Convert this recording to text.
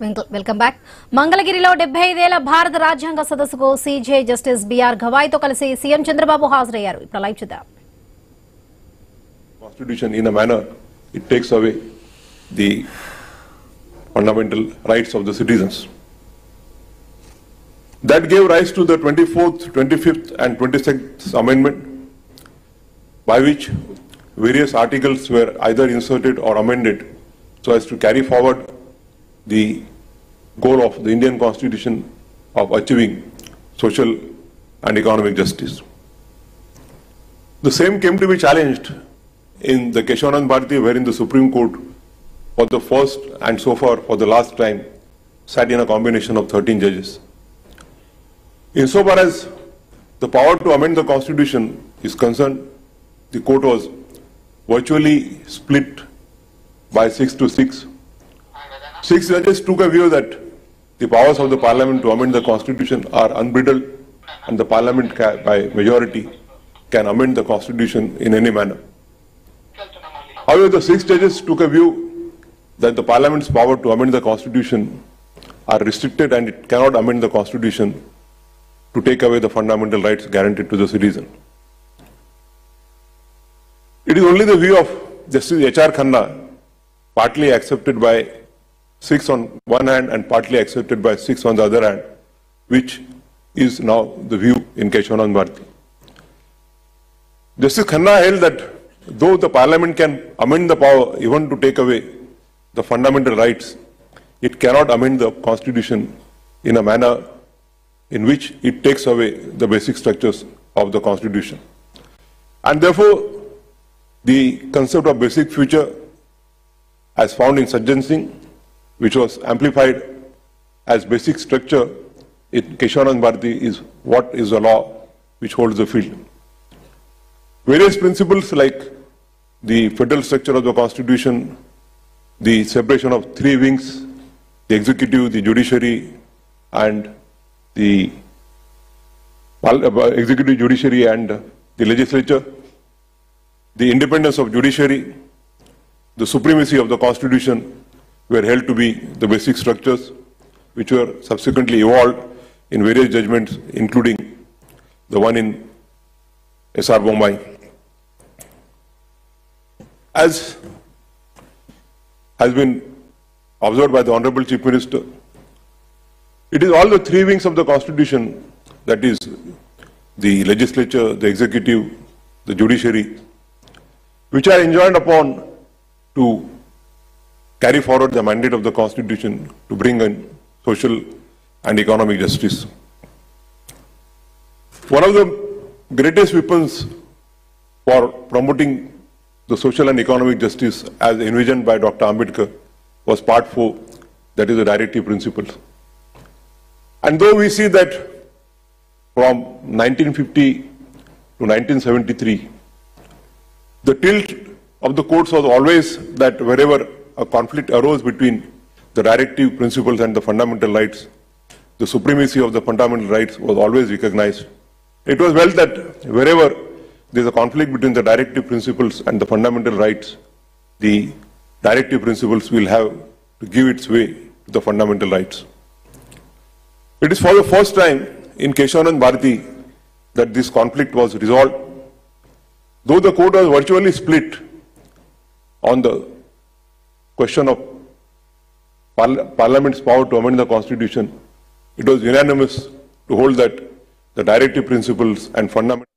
Welcome back. మంగళగిరిలో 75 భారత రాజ్యాంగ సదస్సుకు సీజే జస్టిస్ బిఆర్ గవాయ్తో కలిసి సీఎం చంద్రబాబు హాజరయ్యారు. ఇప్పుడు లైవ్ చూద్దాం. Constitution in a manner it takes away the fundamental rights of the citizens. That gave rise to the 24th, 25th and 26th amendment, by which various articles were either inserted or amended so as to carry forward the goal of the Indian Constitution of achieving social and economic justice. The same came to be challenged in the Keshavanand Bharati, wherein the Supreme Court, for the first and so far for the last time, sat in a combination of 13 judges. Insofar as the power to amend the Constitution is concerned, the court was virtually split by 6 to 6. 6 judges took a view that the powers of the Parliament to amend the Constitution are unbridled and the Parliament by majority can amend the Constitution in any manner. However, the 6 judges took a view that the Parliament's power to amend the Constitution are restricted and it cannot amend the Constitution to take away the fundamental rights guaranteed to the citizen. It is only the view of Justice H.R. Khanna, partly accepted by 6 on one hand and partly accepted by 6 on the other hand, which is now the view in Keshavanand Bharati. Justice Khanna held that though the Parliament can amend the power even to take away the fundamental rights, it cannot amend the Constitution in a manner in which it takes away the basic structures of the Constitution. And therefore, the concept of basic future, as found in Sajjan Singh, which was amplified as basic structure in Keshavanand Bharati, is what is the law which holds the field. Various principles like the federal structure of the Constitution, the separation of 3 wings, the executive, the judiciary, and the executive, judiciary, and the legislature, the independence of judiciary, the supremacy of the Constitution were held to be the basic structures, which were subsequently evolved in various judgments, including the one in S.R. Bommai. As has been observed by the Honorable Chief Minister, it is all the 3 wings of the Constitution, that is the legislature, the executive, the judiciary, which are enjoined upon to carry forward the mandate of the Constitution to bring in social and economic justice. One of the greatest weapons for promoting the social and economic justice as envisioned by Dr. Ambedkar was Part 4, that is the directive principles. And though we see that from 1950 to 1973, the tilt of the courts was always that wherever a conflict arose between the directive principles and the fundamental rights, the supremacy of the fundamental rights was always recognized. It was felt that wherever there is a conflict between the directive principles and the fundamental rights, the directive principles will have to give its way to the fundamental rights. It is for the first time in Keshavanand Bharati that this conflict was resolved. Though the court was virtually split on the question of Parliament's power to amend the Constitution, it was unanimous to hold that the directive principles and fundamental